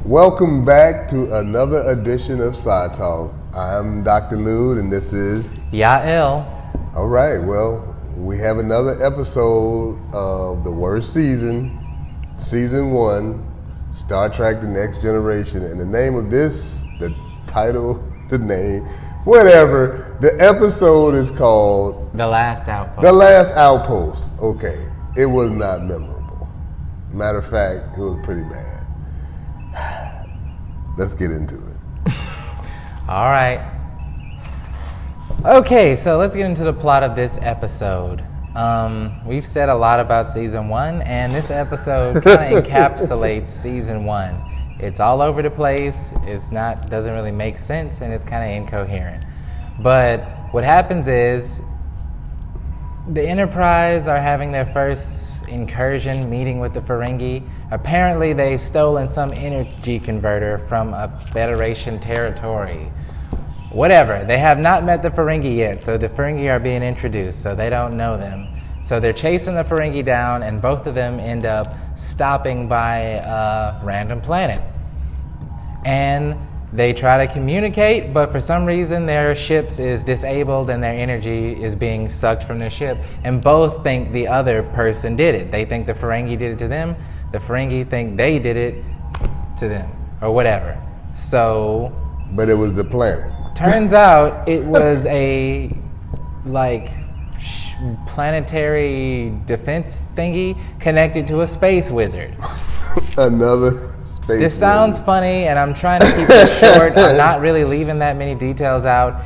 Welcome back to another edition of Side Talk. I'm Dr. Lude, and this is Yael. All right, well, we have another episode of the worst season, Season 1, Star Trek The Next Generation. And the name of this, the title, the name, whatever, the episode is called The Last Outpost. The Last Outpost. Okay, it was not memorable. Matter of fact, it was pretty bad. Let's get into it. All right. Okay, so let's get into the plot of this episode. We've said a lot about Season 1, and this episode kind of encapsulates Season 1. It's all over the place, doesn't really make sense, and it's kind of incoherent. But what happens is, the Enterprise are having their first incursion meeting with the Ferengi. Apparently they've stolen some energy converter from a Federation territory. Whatever, they have not met the Ferengi yet, so the Ferengi are being introduced, so they don't know them. So they're chasing the Ferengi down, and both of them end up stopping by a random planet. And they try to communicate, but for some reason their ships is disabled and their energy is being sucked from their ship, and both think the other person did it. They think the Ferengi did it to them, the Ferengi think they did it to them, or whatever. So... But it was the planet. Turns out it was a, planetary defense thingy connected to a space wizard. Another space This sounds funny, and I'm trying to keep it short. I'm not really leaving that many details out.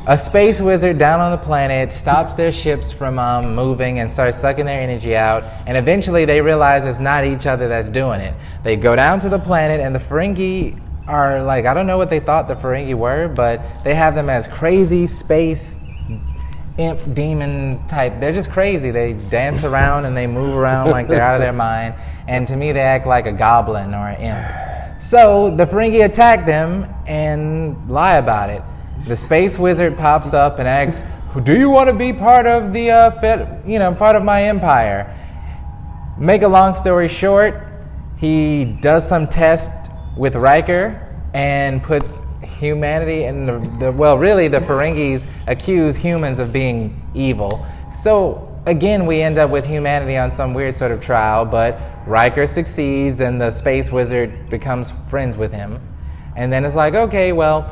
A space wizard down on the planet stops their ships from moving and starts sucking their energy out, and eventually they realize it's not each other that's doing it. They go down to the planet, and the Ferengi are I don't know what they thought the Ferengi were, but they have them as crazy space imp demon type. They're just crazy. They dance around and they move around like they're out of their mind, and to me they act like a goblin or an imp. So the Ferengi attack them and lie about it. The space wizard pops up and asks, "Do you want to be part of the part of my empire?" Make a long story short, he does some test with Riker and puts humanity in the Ferengis accuse humans of being evil. So again, we end up with humanity on some weird sort of trial, but Riker succeeds and the space wizard becomes friends with him. And then it's like, okay, well,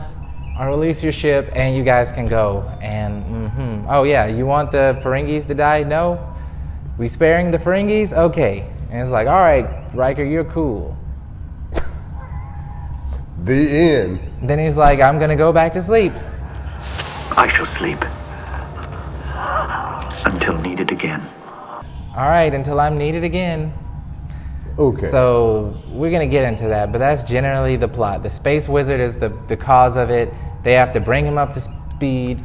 I'll release your ship and you guys can go. And oh yeah, you want the Ferengis to die? No? We sparing the Ferengis? Okay. And it's like, all right, Riker, you're cool. The end. Then he's like, I'm going to go back to sleep. I shall sleep until needed again. All right, until I'm needed again. Okay. So we're going to get into that, but that's generally the plot. The space wizard is the cause of it. They have to bring him up to speed.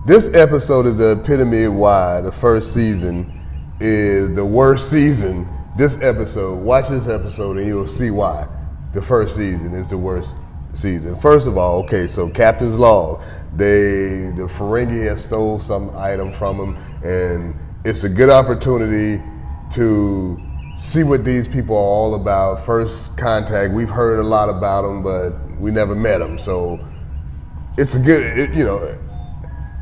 This episode is the epitome of why the first season is the worst season. This episode, watch this episode and you'll see why the first season is the worst season. First of all, okay, so Captain's Log, the Ferengi has stole some item from them, and it's a good opportunity to see what these people are all about. First contact, we've heard a lot about them, but we never met them, so it's a good,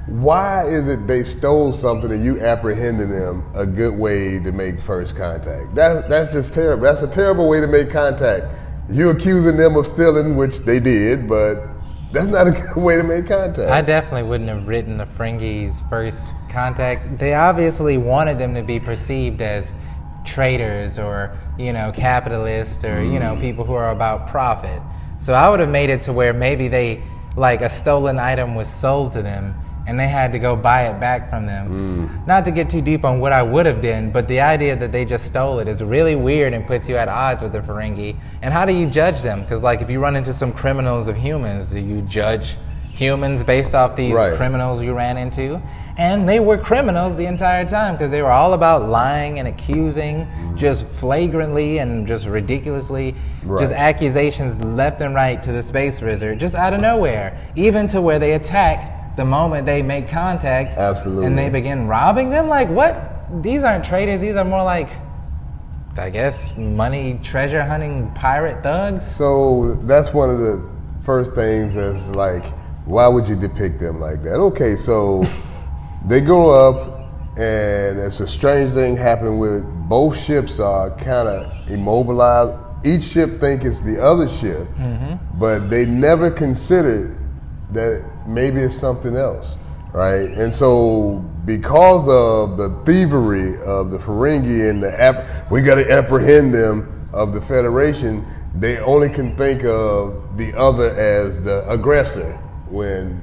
why is it they stole something and you apprehending them a good way to make first contact? That's just terrible. That's a terrible way to make contact. You accusing them of stealing, which they did, but that's not a good way to make contact. I definitely wouldn't have written the Ferengis' first contact. They obviously wanted them to be perceived as traitors or, capitalists or, people who are about profit. So I would have made it to where maybe a stolen item was sold to them and they had to go buy it back from them. Not to get too deep on what I would have done, but the idea that they just stole it is really weird and puts you at odds with the Ferengi. And how do you judge them? Because if you run into some criminals of humans, do you judge humans based off these criminals you ran into? And they were criminals the entire time because they were all about lying and accusing just flagrantly and just ridiculously, just accusations left and right to the space wizard, just out of nowhere, even to where they attack the moment they make contact. Absolutely. And they begin robbing them. What? These aren't traitors. These are more like I guess, money, treasure hunting pirate thugs. So that's one of the first things that's like, why would you depict them like that? Okay, so they go up, and it's a strange thing happened with both ships are kind of immobilized. Each ship think it's the other ship, but they never considered that maybe it's something else, right? And so because of the thievery of the Ferengi and we got to apprehend them of the Federation, they only can think of the other as the aggressor when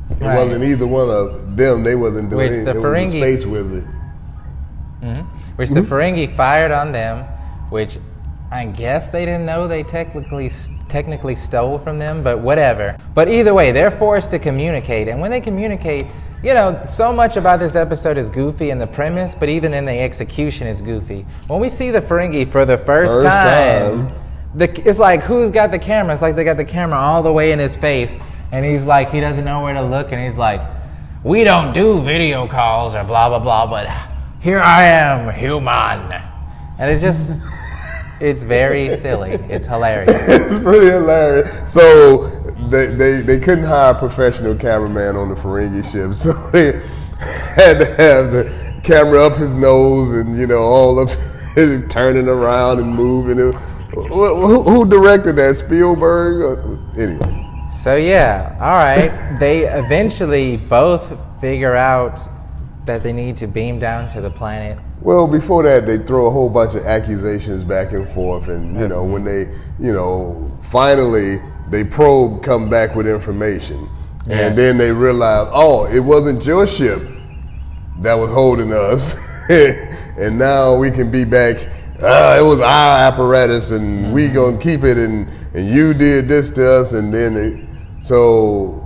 it wasn't either one of them. They wasn't doing anything. It was the space wizard. Which the Ferengi fired on them, which I guess they didn't know they technically stole from them, but whatever. But either way, they're forced to communicate, and when they communicate, you know, so much about this episode is goofy in the premise, but even in the execution is goofy. When we see the Ferengi for the first time, it's like, who's got the camera? It's like they got the camera all the way in his face, and he's like, he doesn't know where to look, and he's like, we don't do video calls or blah, blah, blah, but here I am, human. And it just... It's very silly. It's hilarious. It's pretty hilarious. So they couldn't hire a professional cameraman on the Ferengi ship, so they had to have the camera up his nose and, you know, all up turning around and moving. Who directed that? Spielberg? Anyway. So yeah, all right. They eventually both figure out that they need to beam down to the planet. Well, before that, they throw a whole bunch of accusations back and forth, and you know, when they, you know, finally they probe, come back with information, and then they realize, oh, it wasn't your ship that was holding us, and now we can be back. It was our apparatus, and we gonna keep it, and you did this to us, and then so,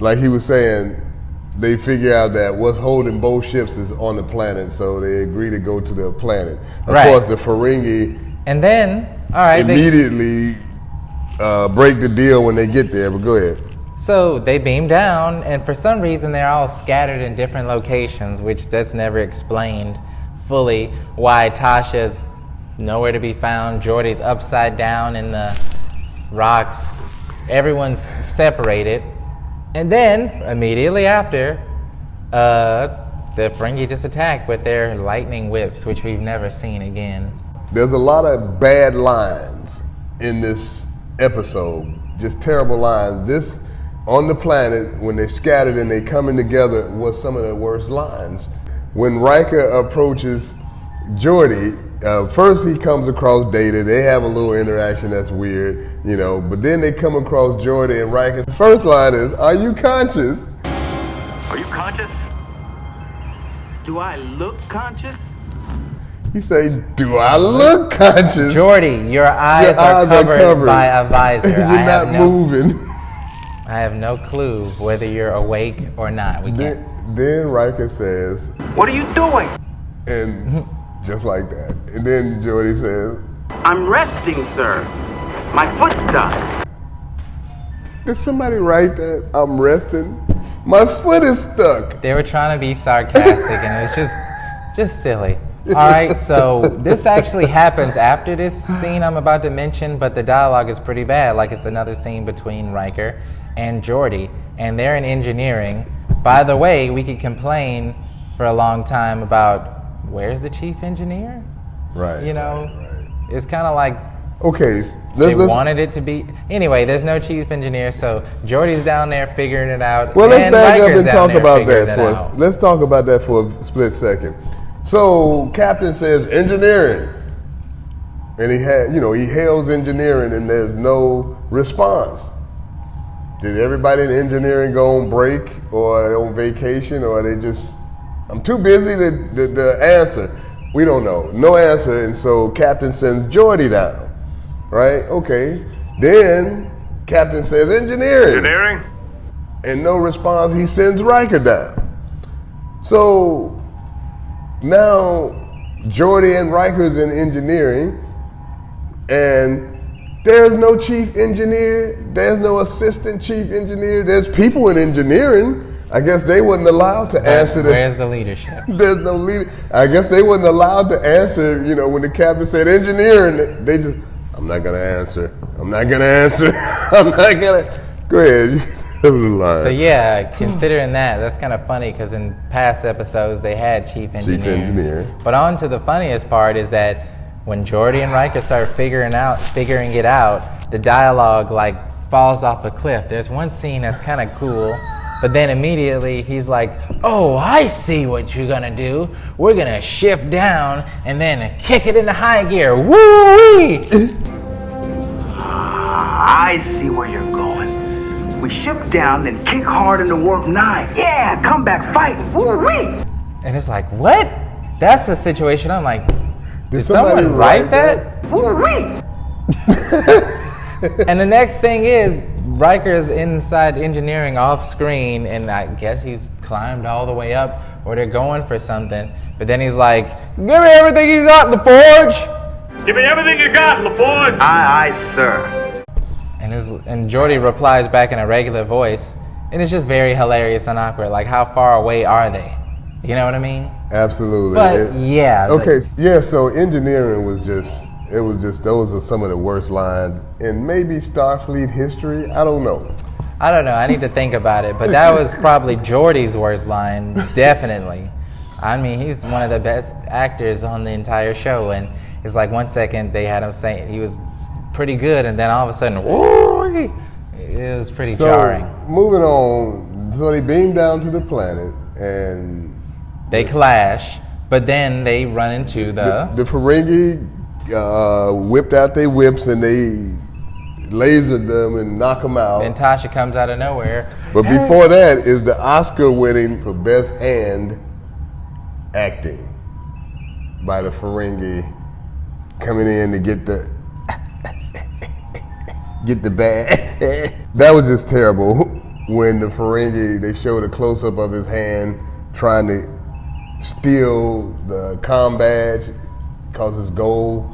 like he was saying, they figure out that what's holding both ships is on the planet, so they agree to go to the planet. Of course, the Ferengi and then, immediately break the deal when they get there, but go ahead. So they beam down, and for some reason they're all scattered in different locations, which that's never explained fully. Why Tasha's nowhere to be found, Geordi's upside down in the rocks, everyone's separated. And then, immediately after, the Ferengi just attack with their lightning whips, which we've never seen again. There's a lot of bad lines in this episode, just terrible lines. This, on the planet, when they're scattered and they coming together, was some of the worst lines. When Riker approaches Geordi, first he comes across Data. They have a little interaction that's weird, you know, but then they come across Geordi and Riker. The first line is, are you conscious? Are you conscious? Do I look conscious? You say, do I look conscious? Geordi, your eyes are covered by a visor. You're not moving. I have no clue whether you're awake or not. Then Riker says, What are you doing? And just like that. And then Geordi says, I'm resting, sir. My foot's stuck. Did somebody write that? I'm resting? My foot is stuck. They were trying to be sarcastic, and it was just silly. All right, so this actually happens after this scene I'm about to mention, but the dialogue is pretty bad. Like, it's another scene between Riker and Geordi, and they're in engineering. By the way, we could complain for a long time about where's the chief engineer? Right. You know, right. It's kind of like they wanted it to be. Anyway, there's no chief engineer, so Geordi's down there figuring it out. Well, let's back Riker's up and talk about that for us. Let's talk about that for a split second. So, Captain says engineering, and he hails engineering, and there's no response. Did everybody in engineering go on break or on vacation, or are they just? I'm too busy to answer. We don't know. No answer, and so Captain sends Geordi down. Right? Okay. Then Captain says engineering. Engineering? And no response, he sends Riker down. So now Geordi and Riker's in engineering, and there's no chief engineer, there's no assistant chief engineer, there's people in engineering, I guess they wasn't allowed to answer the. Where's the leadership? There's no leader. I guess they wasn't allowed to answer. You know, when the captain said engineering, they just. I'm not gonna answer. I'm not gonna answer. I'm not gonna. Go ahead. So yeah, considering that's kind of funny because in past episodes they had chief engineer. But on to the funniest part is that when Geordi and Riker start figuring it out, the dialogue like falls off a cliff. There's one scene that's kind of cool, but then immediately he's like, "Oh, I see what you're gonna do. We're gonna shift down and then kick it into high gear. Woo-wee!" I see where you're going. We shift down, then kick hard into warp 9. Yeah, come back fighting. Woo-wee! And it's like, what? That's the situation. I'm like, did somebody someone write that? Woo-wee! And the next thing is, Riker's inside engineering off screen, and I guess he's climbed all the way up, or they're going for something. But then he's like, "Give me everything you got in the forge." Give me everything you got, LaForge. Aye, sir. And Geordi replies back in a regular voice, and it's just very hilarious and awkward. Like, how far away are they? You know what I mean? Absolutely. But yeah. Okay. Yeah. So engineering was just. It was just. Those are some of the worst lines in maybe Starfleet history. I don't know. I need to think about it. But that was probably Geordi's worst line, definitely. I mean, he's one of the best actors on the entire show, and it's like 1 second they had him saying he was pretty good, and then all of a sudden, whoo, it was pretty jarring. Moving on, so they beam down to the planet, and they clash, but then they run into the Ferengi whipped out their whips and they lasered them and knock them out. And Tasha comes out of nowhere. But before that is the Oscar winning for best hand acting by the Ferengi coming in to get the bag. That was just terrible. When the Ferengi, they showed a close-up of his hand trying to steal the comm badge because it's gold,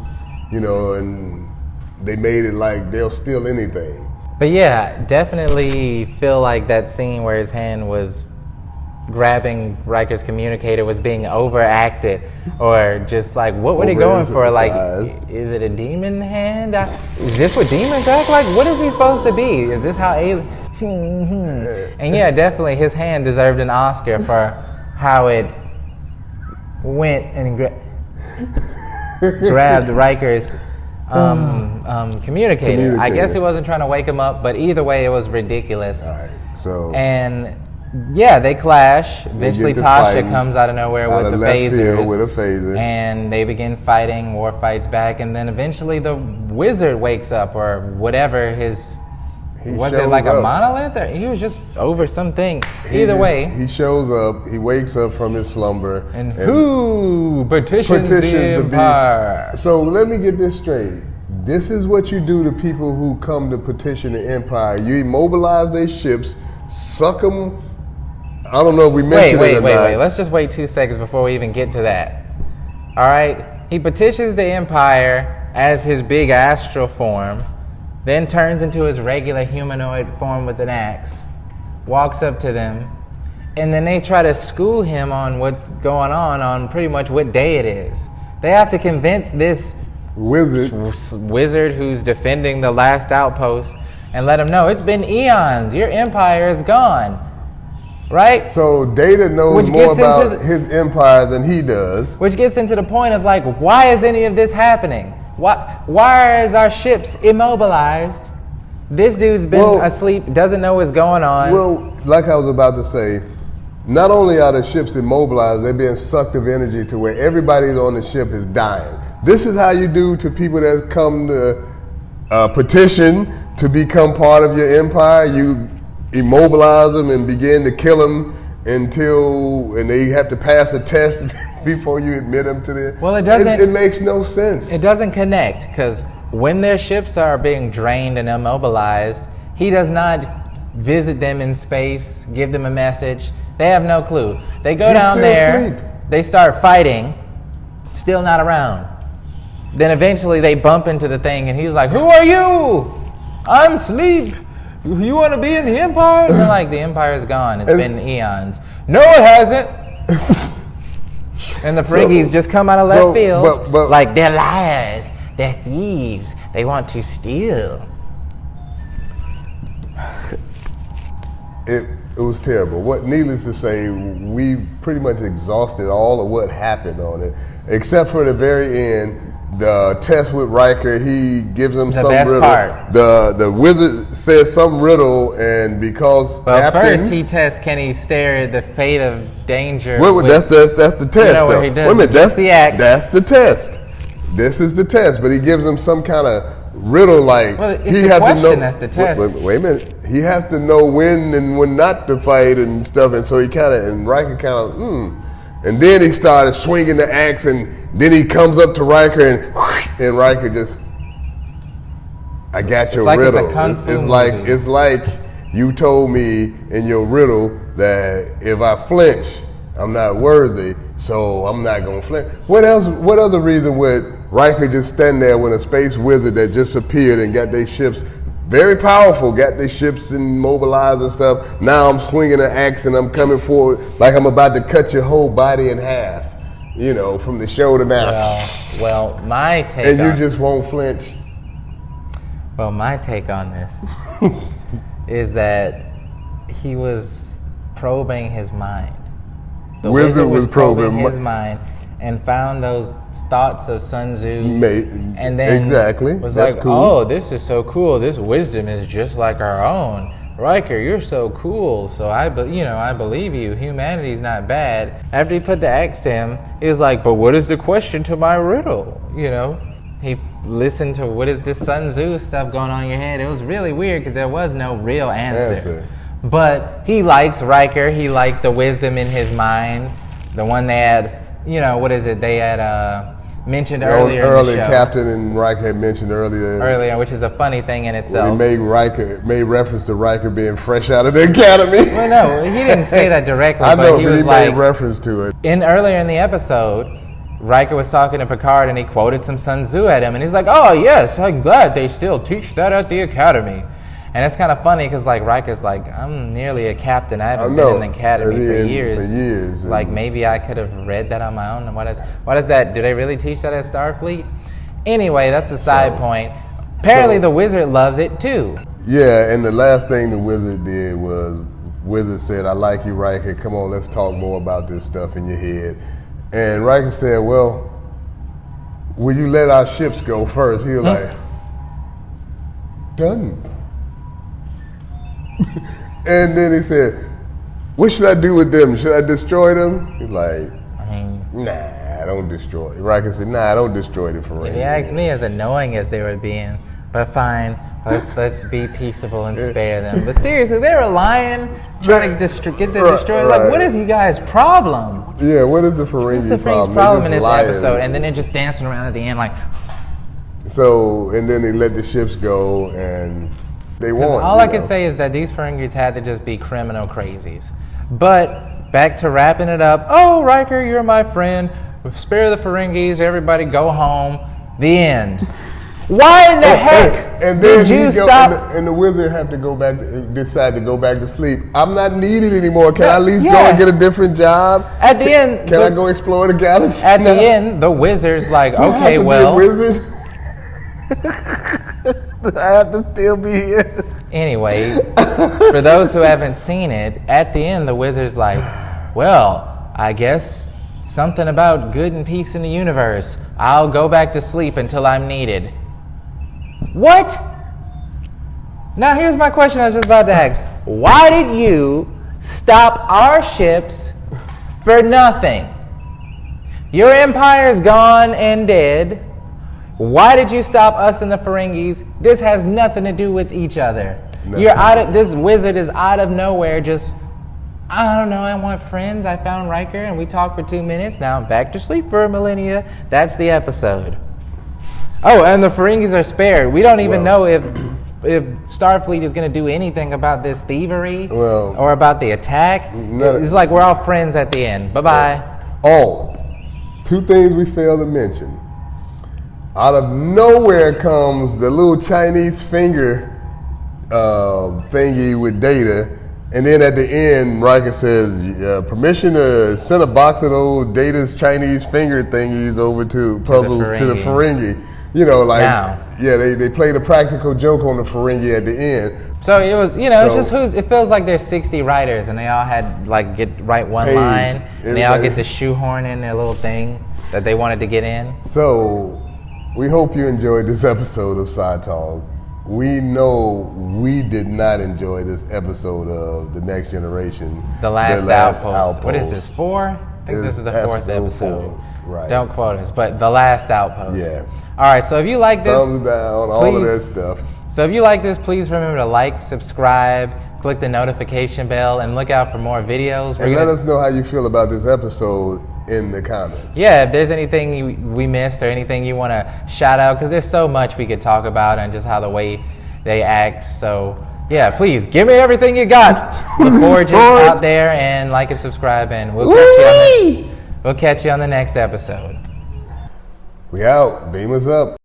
you know, and they made it like they'll steal anything. But yeah, definitely feel like that scene where his hand was grabbing Riker's communicator was being overacted, or just like, what were they going for? Like, is it a demon hand? Is this what demons act like? What is he supposed to be? Is this how alien? And yeah, definitely his hand deserved an Oscar for how it went and grabbed Riker's communicator. I guess he wasn't trying to wake him up, but either way, it was ridiculous. All right, so and yeah, they clash. Eventually, Tasha comes out of nowhere with the phaser, and they begin fighting. War fights back, and then eventually the wizard wakes up, or whatever his. Was it like a monolith, or he was just over something? Either way, he shows up. He wakes up from his slumber, and who petitions the Empire? So let me get this straight. This is what you do to people who come to petition the Empire. You immobilize their ships, suck them. I don't know if we mentioned it or not. Wait. Let's just wait 2 seconds before we even get to that. All right. He petitions the Empire as his big astral form, then turns into his regular humanoid form with an axe, walks up to them, and then they try to school him on what's going on pretty much what day it is. They have to convince this wizard who's defending the last outpost and let him know it's been eons. Your empire is gone. Right? So Data knows more about his empire than he does. Which gets into the point of like, why is any of this happening? Why is our ships immobilized? This dude's been asleep, doesn't know what's going on. Well, like I was about to say, not only are the ships immobilized, they're being sucked of energy to where everybody on the ship is dying. This is how you do to people that come to petition to become part of your empire. You immobilize them and begin to kill them and they have to pass a test before you admit them to the. Well, it doesn't. It makes no sense. It doesn't connect, because when their ships are being drained and immobilized, he does not visit them in space, give them a message. They have no clue. They go down there, they start fighting, still not around. Then eventually they bump into the thing and he's like, "Who are you? I'm asleep. You want to be in the Empire? And they're like, the Empire's gone. It's been eons. No, it hasn't. And the Ferengis just come out of left field, like, they're liars, they're thieves, they want to steal. It was terrible. Needless to say, we pretty much exhausted all of what happened on it, except for the very end. The test with Riker, he gives him some riddle. Part. The wizard says some riddle, and because Captain, first he tests, can he stare the fate of danger? That's the test. Where he does, wait a minute, that's the act. That's the test. This is the test, but he gives him some kind of riddle like he has to know. That's the test. Wait a minute, he has to know when and when not to fight and stuff, and so he Riker and then he started swinging the axe, and then he comes up to Riker, and Riker just, I got your riddle. It's like you told me in your riddle that if I flinch, I'm not worthy, so I'm not gonna flinch. What other reason would Riker just stand there when a space wizard that just appeared and got their ships very powerful, got their ships and mobilized and stuff. Now I'm swinging an axe and I'm coming forward like I'm about to cut your whole body in half, from the shoulder down. Well, my take and you just won't flinch. Well, my take on this is that he was probing his mind. The wizard was probing his mind and found those thoughts of Sun Tzu, and then was That's like, cool. "Oh, this is so cool. This wisdom is just like our own. Riker, you're so cool. So I believe you. Humanity's not bad." After he put the axe to him, he was like, "But what is the question to my riddle?" He listened to what is this Sun Tzu stuff going on in your head. It was really weird because there was no real answer. But he likes Riker. He liked the wisdom in his mind, the one they had. What is it? They had mentioned earlier in the show. Captain and Riker had mentioned earlier, which is a funny thing in itself. He made reference to Riker being fresh out of the academy. Well, no, he didn't say that directly. I know, but he made reference to it. Earlier in the episode, Riker was talking to Picard and he quoted some Sun Tzu at him, and he's like, "Oh yes, I'm glad they still teach that at the academy." And it's kind of funny because Riker's like, "I'm nearly a captain. I haven't been in the academy for years. Like maybe I could have read that on my own. What is that? Do they really teach that at Starfleet?" Anyway, that's a side point. Apparently, the wizard loves it too. Yeah, and the last thing the wizard did was, wizard said, "I like you, Riker. Come on, let's talk more about this stuff in your head." And Riker said, "Well, will you let our ships go first?" He was like, "Done." And then he said, "What should I do with them? Should I destroy them?" He's like, "Nah, don't destroy it." Riker said, "Nah, don't destroy the Ferengi." If you ask me, as annoying as they were being, but fine, let's be peaceable and spare them. But seriously, they were lying, trying to get them destroyed. Like, what is you guys' problem? Yeah, what is the Ferengi problem? Problem in this episode, and then they're just dancing around at the end like. So, and then they let the ships go, and they won. All I can say is that these Ferengis had to just be criminal crazies. But back to wrapping it up. Oh, Riker, you're my friend. Spare the Ferengis. Everybody go home. The end. Why in the heck and then did you stop? And the wizard have to decide to go back to sleep. I'm not needed anymore. Can I at least go and get a different job? At the end, can I go explore the galaxy? At the end, the wizard's like, okay, well. Wizard? I have to still be here. Anyway, for those who haven't seen it, at the end, the wizard's like, well, I guess something about good and peace in the universe. I'll go back to sleep until I'm needed. What? Now here's my question I was just about to ask. Why did you stop our ships for nothing? Your empire's gone and dead. Why did you stop us and the Ferengis? This has nothing to do with each other. Nothing. This wizard is out of nowhere just, I don't know, I want friends. I found Riker and we talked for 2 minutes. Now I'm back to sleep for a millennia. That's the episode. Oh, and the Ferengis are spared. We don't even know if Starfleet is going to do anything about this thievery or about the attack. It's like we're all friends at the end. Bye-bye. Oh, 2 things we failed to mention. Out of nowhere comes the little Chinese finger thingy with Data. And then at the end, Riker says, permission to send a box of those Data's Chinese finger thingies over to puzzles to the Ferengi. You know, like, yeah, they played a practical joke on the Ferengi at the end. So it was, you know, it's just it feels like there's 60 writers and they all had like write one line and they all get to shoehorn in their little thing that they wanted to get in. So we hope you enjoyed this episode of Side Talk. We know we did not enjoy this episode of The Next Generation. The last Outpost. What is this, 4? I think this is the 4th episode. 4, right. Don't quote us, but The Last Outpost. Yeah. All right, so if you like this, thumbs down, all of that stuff. So if you like this, please remember to like, subscribe, click the notification bell, and look out for more videos. And let us know how you feel about this episode in the comments. Yeah, if there's anything we missed or anything you want to shout out, because there's so much we could talk about and just how the way they act. So yeah, please give me everything you got. The Forge is out there, and like and subscribe, and we'll catch you on the next episode. We out. Beam us up.